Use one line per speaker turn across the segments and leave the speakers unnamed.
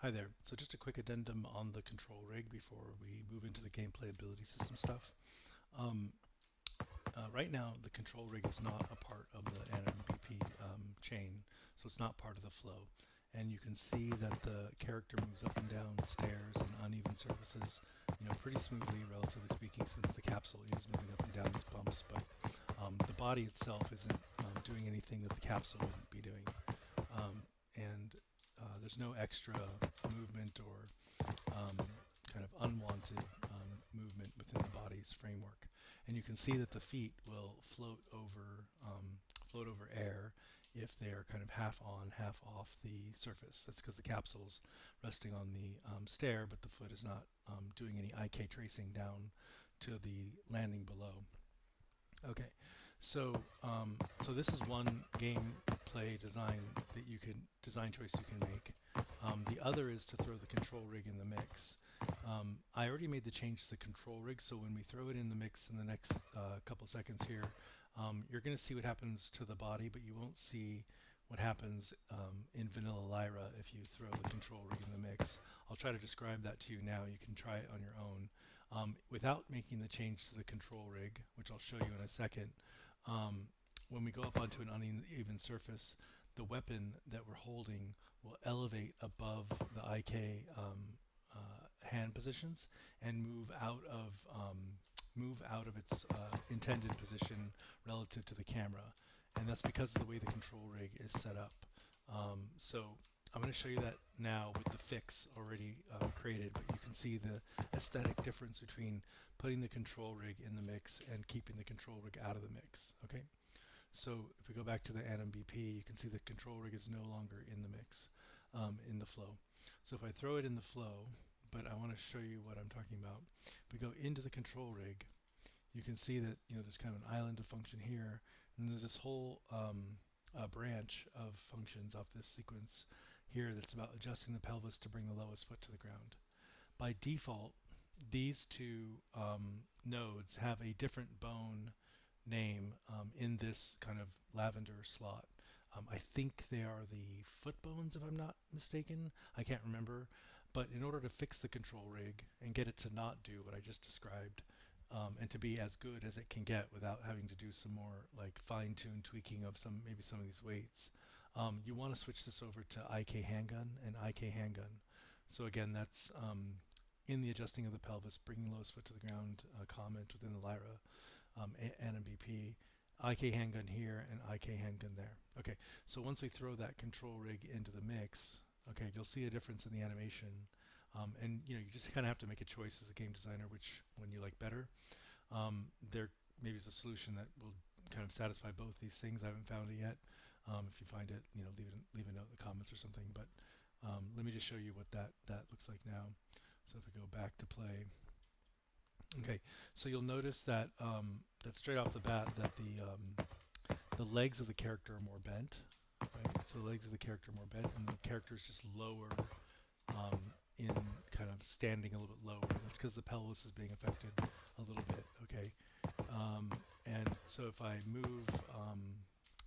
Hi there. So just a quick addendum on the ControlRig before we move into the gameplay ability system stuff. Um, right now, the ControlRig is not a part of the NMBP chain, so it's not part of the flow. And you can see that the character moves up and down stairs and uneven surfaces, pretty smoothly, relatively speaking, since the capsule is moving up and down these bumps. But the body itself isn't doing anything that the capsule wouldn't be doing. And there's no extra movement or kind of unwanted movement within the body's framework. And you can see that the feet will float over air if they are kind of half on, half off the surface. That's because the capsule's resting on the stair, but the foot is not doing any IK tracing down to the landing below. Okay, so so this is one gameplay design choice you can make. The other is to throw the ControlRig in the mix. I already made the change to the ControlRig, so when we throw it in the mix in the next couple seconds here, you're going to see what happens to the body, but you won't see what happens in vanilla Lyra if you throw the ControlRig in the mix. I'll try to describe that to you now. You can try it on your own. Without making the change to the ControlRig, which I'll show you in a second, when we go up onto an uneven surface, the weapon that we're holding will elevate above the IK hand positions and move out of its intended position relative to the camera, and that's because of the way the ControlRig is set up. So I'm going to show you that now with the fix already created, but you can see the aesthetic difference between putting the ControlRig in the mix and keeping the ControlRig out of the mix. Okay, so if we go back to the NMBP, you can see the ControlRig is no longer in the mix, in the flow. So if I throw it in the flow, but I want to show you what I'm talking about. If we go into the ControlRig, you can see that there's kind of an island of function here, and there's this whole branch of functions off this sequence here that's about adjusting the pelvis to bring the lowest foot to the ground. By default, these two nodes have a different bone name in this kind of lavender slot. I think they are the foot bones, if I'm not mistaken. I can't remember. But in order to fix the ControlRig and get it to not do what I just described, and to be as good as it can get without having to do some more like fine-tuned tweaking of maybe some of these weights, you want to switch this over to IK handgun and IK handgun. So again, that's in the adjusting of the pelvis, bringing lowest foot to the ground comment within the Lyra NMBP, IK handgun here and IK handgun there. Okay, so once we throw that ControlRig into the mix, okay, you'll see a difference in the animation, and you just kind of have to make a choice as a game designer which one you like better. There maybe is a solution that will kind of satisfy both these things. I haven't found it yet. If you find it, leave a note in the comments or something. But let me just show you what that looks like now. So if we go back to play, okay, so you'll notice that that straight off the bat that the legs of the character are more bent. Right? So the legs of the character are more bent, and the character is just lower, in kind of standing a little bit lower. That's because the pelvis is being affected a little bit. Okay, and so if I move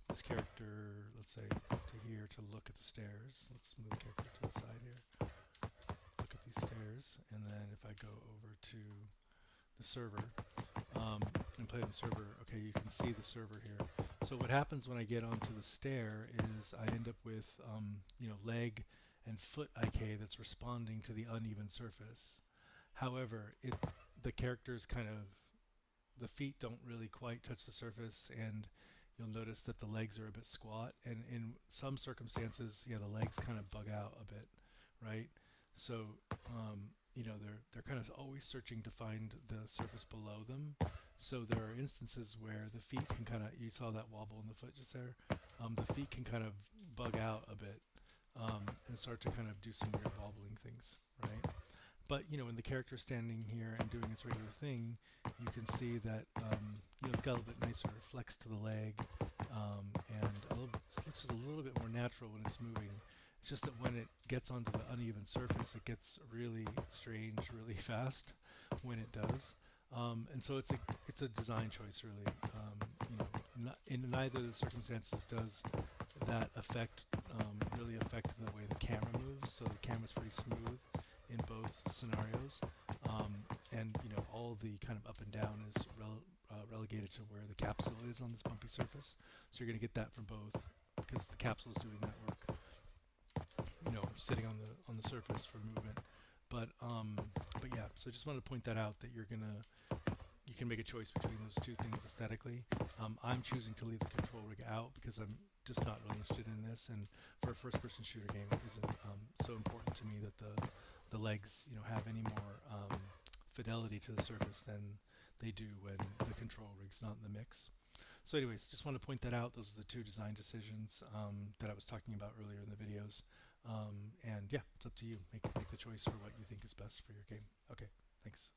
this character, let's say, to here to look at the stairs, let's move the character to the side here. Look at these stairs, and then if I go over to the server and play the server, okay, you can see the server here. So what happens when I get onto the stair is I end up with leg and foot IK that's responding to the uneven surface. However, the characters the feet don't really quite touch the surface, and you'll notice that the legs are a bit squat, and in some circumstances, the legs kind of bug out a bit, right? So they're kind of always searching to find the surface below them. So there are instances where the feet can kind of, you saw that wobble in the foot just there, the feet can kind of bug out a bit and start to kind of do some weird wobbling things, right? But when the character's standing here and doing its regular thing, you can see that it's got a little bit nicer flex to the leg, and it looks a little bit more natural when it's moving. It's just that when it gets onto the uneven surface, it gets really strange really fast when it does. And so it's a design choice, really. In neither of the circumstances does that really affect the way the camera moves. So the camera's pretty smooth in both scenarios, and all the kind of up and down is relegated to where the capsule is on this bumpy surface. So you're going to get that from both because the capsule is doing that work, sitting on the surface for movement. But yeah, so I just wanted to point that out, that you can make a choice between those two things aesthetically. I'm choosing to leave the control rig out because I'm just not really interested in this, and for a first-person shooter game, it isn't so important to me that the legs have any more fidelity to the surface than they do when the control rig's not in the mix. So anyways, just want to point that out. Those are the two design decisions that I was talking about earlier in the videos. And yeah, it's up to you. Make the choice for what you think is best for your game. Okay, thanks.